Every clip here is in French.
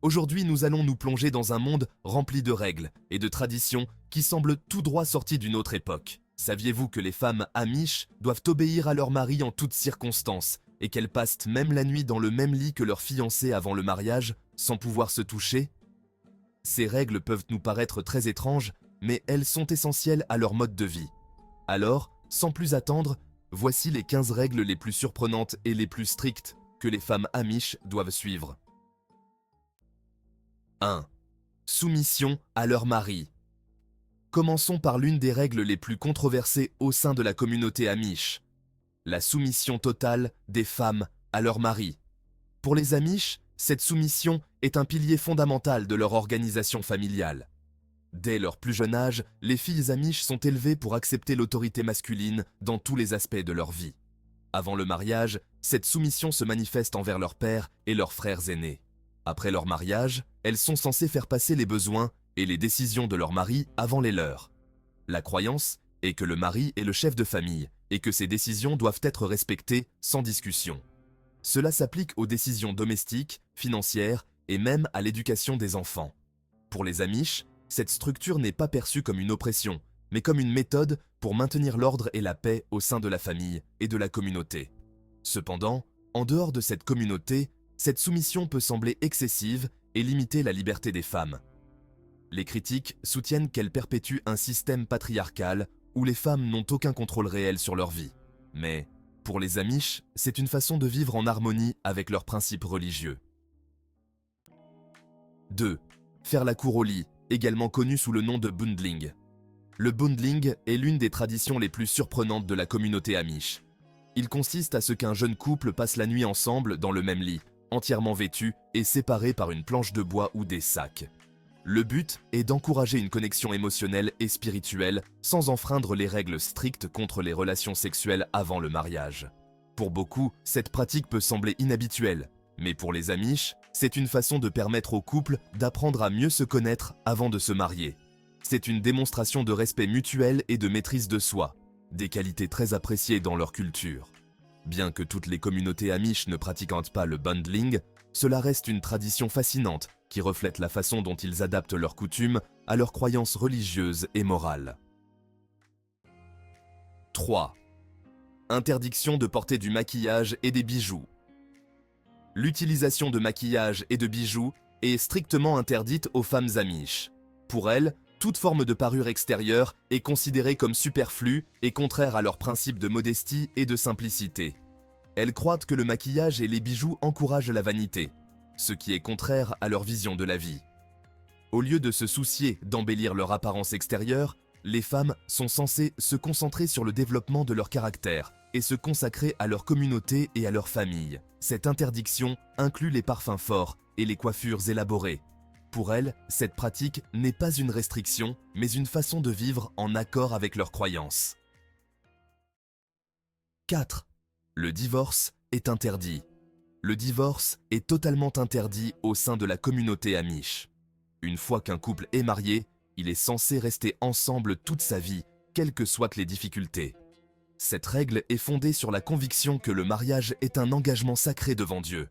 Aujourd'hui, nous allons nous plonger dans un monde rempli de règles et de traditions qui semblent tout droit sortis d'une autre époque. Saviez-vous que les femmes amish doivent obéir à leur mari en toutes circonstances et qu'elles passent même la nuit dans le même lit que leur fiancé avant le mariage, sans pouvoir se toucher? Ces règles peuvent nous paraître très étranges, mais elles sont essentielles à leur mode de vie. Alors, sans plus attendre, voici les 15 règles les plus surprenantes et les plus strictes que les femmes amish doivent suivre. 1. Soumission à leur mari. Commençons par l'une des règles les plus controversées au sein de la communauté amish, la soumission totale des femmes à leur mari. Pour les amish, cette soumission est un pilier fondamental de leur organisation familiale. Dès leur plus jeune âge, les filles amish sont élevées pour accepter l'autorité masculine dans tous les aspects de leur vie. Avant le mariage, cette soumission se manifeste envers leur père et leurs frères aînés. Après leur mariage, elles sont censées faire passer les besoins et les décisions de leur mari avant les leurs. La croyance est que le mari est le chef de famille et que ses décisions doivent être respectées sans discussion. Cela s'applique aux décisions domestiques, financières et même à l'éducation des enfants. Pour les amish, cette structure n'est pas perçue comme une oppression, mais comme une méthode pour maintenir l'ordre et la paix au sein de la famille et de la communauté. Cependant, en dehors de cette communauté, cette soumission peut sembler excessive et limiter la liberté des femmes. Les critiques soutiennent qu'elle perpétue un système patriarcal où les femmes n'ont aucun contrôle réel sur leur vie. Mais, pour les amish, c'est une façon de vivre en harmonie avec leurs principes religieux. 2. Faire la cour au lit, également connu sous le nom de bundling. Le bundling est l'une des traditions les plus surprenantes de la communauté amish. Il consiste à ce qu'un jeune couple passe la nuit ensemble dans le même lit, entièrement vêtus et séparés par une planche de bois ou des sacs. Le but est d'encourager une connexion émotionnelle et spirituelle sans enfreindre les règles strictes contre les relations sexuelles avant le mariage. Pour beaucoup, cette pratique peut sembler inhabituelle, mais pour les amish, c'est une façon de permettre au couple d'apprendre à mieux se connaître avant de se marier. C'est une démonstration de respect mutuel et de maîtrise de soi, des qualités très appréciées dans leur culture. Bien que toutes les communautés amish ne pratiquent pas le bundling, cela reste une tradition fascinante qui reflète la façon dont ils adaptent leurs coutumes à leurs croyances religieuses et morales. 3. Interdiction de porter du maquillage et des bijoux. L'utilisation de maquillage et de bijoux est strictement interdite aux femmes amish. Pour elles, toute forme de parure extérieure est considérée comme superflue et contraire à leurs principes de modestie et de simplicité. Elles croient que le maquillage et les bijoux encouragent la vanité, ce qui est contraire à leur vision de la vie. Au lieu de se soucier d'embellir leur apparence extérieure, les femmes sont censées se concentrer sur le développement de leur caractère et se consacrer à leur communauté et à leur famille. Cette interdiction inclut les parfums forts et les coiffures élaborées. Pour elles, cette pratique n'est pas une restriction, mais une façon de vivre en accord avec leurs croyances. 4. Le divorce est interdit. Le divorce est totalement interdit au sein de la communauté amish. Une fois qu'un couple est marié, il est censé rester ensemble toute sa vie, quelles que soient les difficultés. Cette règle est fondée sur la conviction que le mariage est un engagement sacré devant Dieu.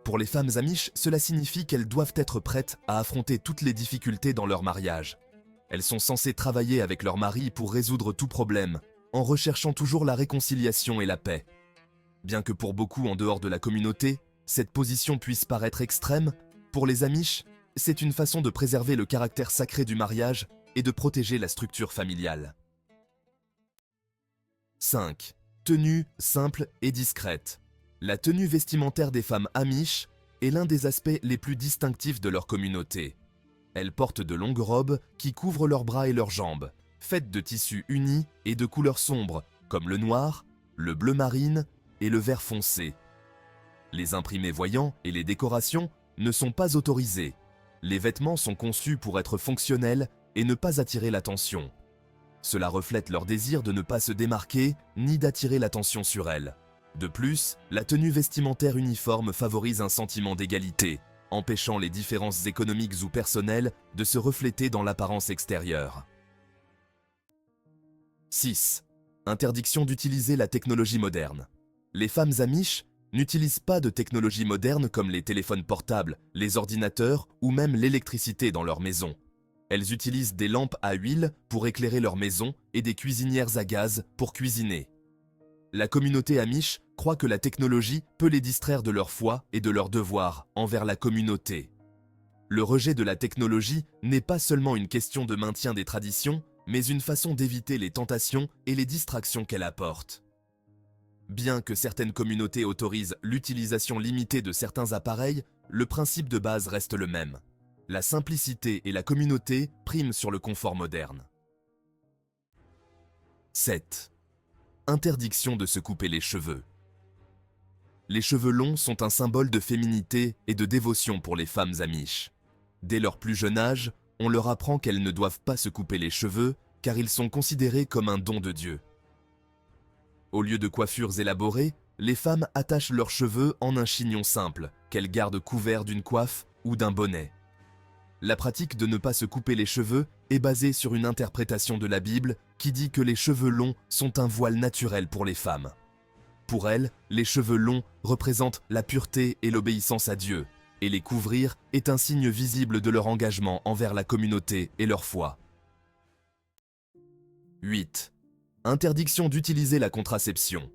Pour les femmes amish, cela signifie qu'elles doivent être prêtes à affronter toutes les difficultés dans leur mariage. Elles sont censées travailler avec leur mari pour résoudre tout problème, en recherchant toujours la réconciliation et la paix. Bien que pour beaucoup en dehors de la communauté, cette position puisse paraître extrême, pour les amish, c'est une façon de préserver le caractère sacré du mariage et de protéger la structure familiale. 5. Tenue simple et discrète. La tenue vestimentaire des femmes amish est l'un des aspects les plus distinctifs de leur communauté. Elles portent de longues robes qui couvrent leurs bras et leurs jambes, faites de tissus unis et de couleurs sombres, comme le noir, le bleu marine et le vert foncé. Les imprimés voyants et les décorations ne sont pas autorisés. Les vêtements sont conçus pour être fonctionnels et ne pas attirer l'attention. Cela reflète leur désir de ne pas se démarquer ni d'attirer l'attention sur elles. De plus, la tenue vestimentaire uniforme favorise un sentiment d'égalité, empêchant les différences économiques ou personnelles de se refléter dans l'apparence extérieure. 6. Interdiction d'utiliser la technologie moderne. Les femmes amish n'utilisent pas de technologies modernes comme les téléphones portables, les ordinateurs ou même l'électricité dans leur maison. Elles utilisent des lampes à huile pour éclairer leur maison et des cuisinières à gaz pour cuisiner. La communauté Amish croit que la technologie peut les distraire de leur foi et de leurs devoirs envers la communauté. Le rejet de la technologie n'est pas seulement une question de maintien des traditions, mais une façon d'éviter les tentations et les distractions qu'elle apporte. Bien que certaines communautés autorisent l'utilisation limitée de certains appareils, le principe de base reste le même. La simplicité et la communauté priment sur le confort moderne. 7. Interdiction de se couper les cheveux. Les cheveux longs sont un symbole de féminité et de dévotion pour les femmes amish. Dès leur plus jeune âge, on leur apprend qu'elles ne doivent pas se couper les cheveux car ils sont considérés comme un don de Dieu. Au lieu de coiffures élaborées, les femmes attachent leurs cheveux en un chignon simple, qu'elles gardent couvert d'une coiffe ou d'un bonnet. La pratique de ne pas se couper les cheveux est basée sur une interprétation de la Bible qui dit que les cheveux longs sont un voile naturel pour les femmes. Pour elles, les cheveux longs représentent la pureté et l'obéissance à Dieu, et les couvrir est un signe visible de leur engagement envers la communauté et leur foi. 8. Interdiction d'utiliser la contraception.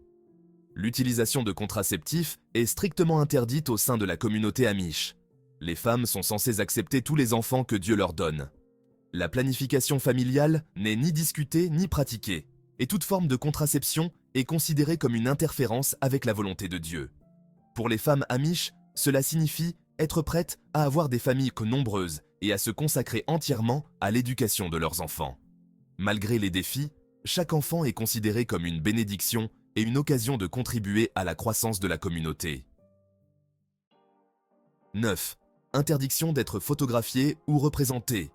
L'utilisation de contraceptifs est strictement interdite au sein de la communauté Amish. Les femmes sont censées accepter tous les enfants que Dieu leur donne. La planification familiale n'est ni discutée ni pratiquée, et toute forme de contraception est considérée comme une interférence avec la volonté de Dieu. Pour les femmes Amish, cela signifie être prêtes à avoir des familles nombreuses et à se consacrer entièrement à l'éducation de leurs enfants. Malgré les défis, chaque enfant est considéré comme une bénédiction et une occasion de contribuer à la croissance de la communauté. 9. Interdiction d'être photographiées ou représentées.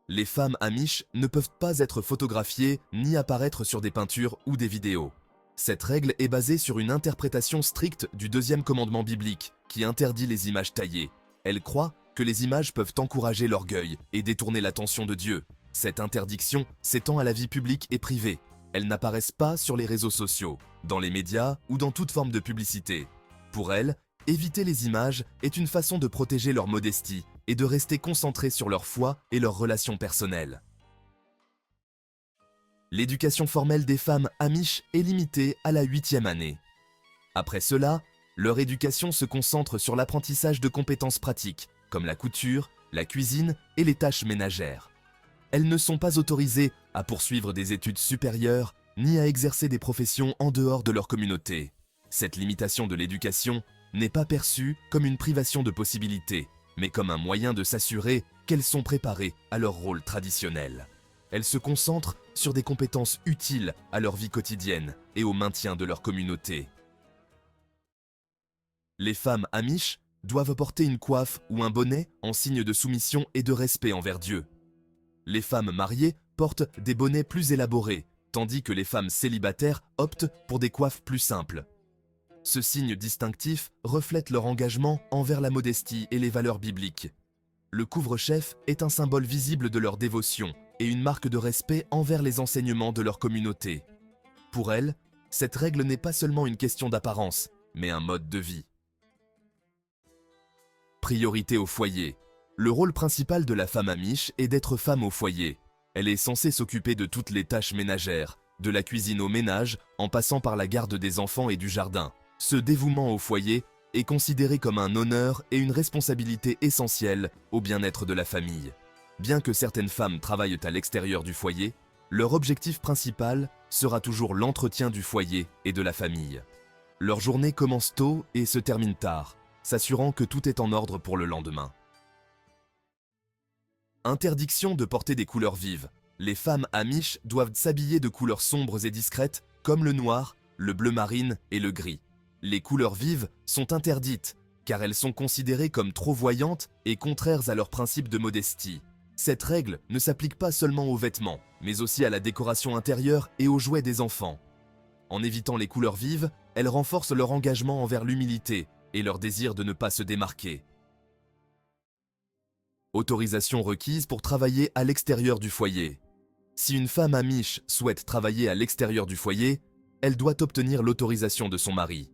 Les femmes Amish ne peuvent pas être photographiées ni apparaître sur des peintures ou des vidéos. Cette règle est basée sur une interprétation stricte du deuxième commandement biblique qui interdit les images taillées. Elle croit que les images peuvent encourager l'orgueil et détourner l'attention de Dieu. Cette interdiction s'étend à la vie publique et privée. Elles n'apparaissent pas sur les réseaux sociaux, dans les médias ou dans toute forme de publicité. Pour elles, éviter les images est une façon de protéger leur modestie et de rester concentrées sur leur foi et leurs relations personnelles. L'éducation formelle des femmes Amish est limitée à la 8e année. Après cela, leur éducation se concentre sur l'apprentissage de compétences pratiques, comme la couture, la cuisine et les tâches ménagères. Elles ne sont pas autorisées à poursuivre des études supérieures ni à exercer des professions en dehors de leur communauté. Cette limitation de l'éducation n'est pas perçue comme une privation de possibilités, mais comme un moyen de s'assurer qu'elles sont préparées à leur rôle traditionnel. Elles se concentrent sur des compétences utiles à leur vie quotidienne et au maintien de leur communauté. Les femmes Amish doivent porter une coiffe ou un bonnet en signe de soumission et de respect envers Dieu. Les femmes mariées portent des bonnets plus élaborés, tandis que les femmes célibataires optent pour des coiffes plus simples. Ce signe distinctif reflète leur engagement envers la modestie et les valeurs bibliques. Le couvre-chef est un symbole visible de leur dévotion et une marque de respect envers les enseignements de leur communauté. Pour elles, cette règle n'est pas seulement une question d'apparence, mais un mode de vie. Priorité au foyer. Le rôle principal de la femme Amish est d'être femme au foyer. Elle est censée s'occuper de toutes les tâches ménagères, de la cuisine au ménage, en passant par la garde des enfants et du jardin. Ce dévouement au foyer est considéré comme un honneur et une responsabilité essentielle au bien-être de la famille. Bien que certaines femmes travaillent à l'extérieur du foyer, leur objectif principal sera toujours l'entretien du foyer et de la famille. Leur journée commence tôt et se termine tard, s'assurant que tout est en ordre pour le lendemain. Interdiction de porter des couleurs vives. Les femmes Amish doivent s'habiller de couleurs sombres et discrètes comme le noir, le bleu marine et le gris. Les couleurs vives sont interdites car elles sont considérées comme trop voyantes et contraires à leur principe de modestie. Cette règle ne s'applique pas seulement aux vêtements, mais aussi à la décoration intérieure et aux jouets des enfants. En évitant les couleurs vives, elles renforcent leur engagement envers l'humilité et leur désir de ne pas se démarquer. Autorisation requise pour travailler à l'extérieur du foyer. Si une femme Amish souhaite travailler à l'extérieur du foyer, elle doit obtenir l'autorisation de son mari.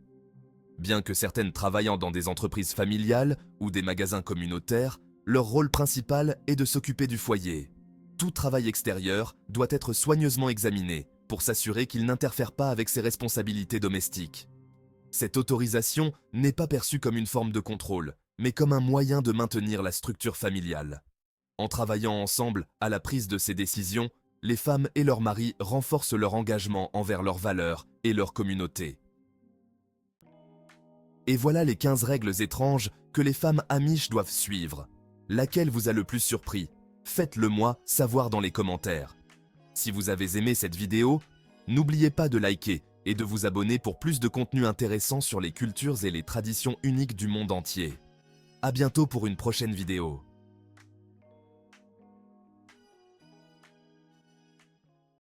Bien que certaines travaillant dans des entreprises familiales ou des magasins communautaires, leur rôle principal est de s'occuper du foyer. Tout travail extérieur doit être soigneusement examiné pour s'assurer qu'il n'interfère pas avec ses responsabilités domestiques. Cette autorisation n'est pas perçue comme une forme de contrôle, mais comme un moyen de maintenir la structure familiale. En travaillant ensemble à la prise de ces décisions, les femmes et leurs maris renforcent leur engagement envers leurs valeurs et leur communauté. Et voilà les 15 règles étranges que les femmes amish doivent suivre. Laquelle vous a le plus surpris? Faites-le moi savoir dans les commentaires. Si vous avez aimé cette vidéo, n'oubliez pas de liker et de vous abonner pour plus de contenu intéressant sur les cultures et les traditions uniques du monde entier. À bientôt pour une prochaine vidéo.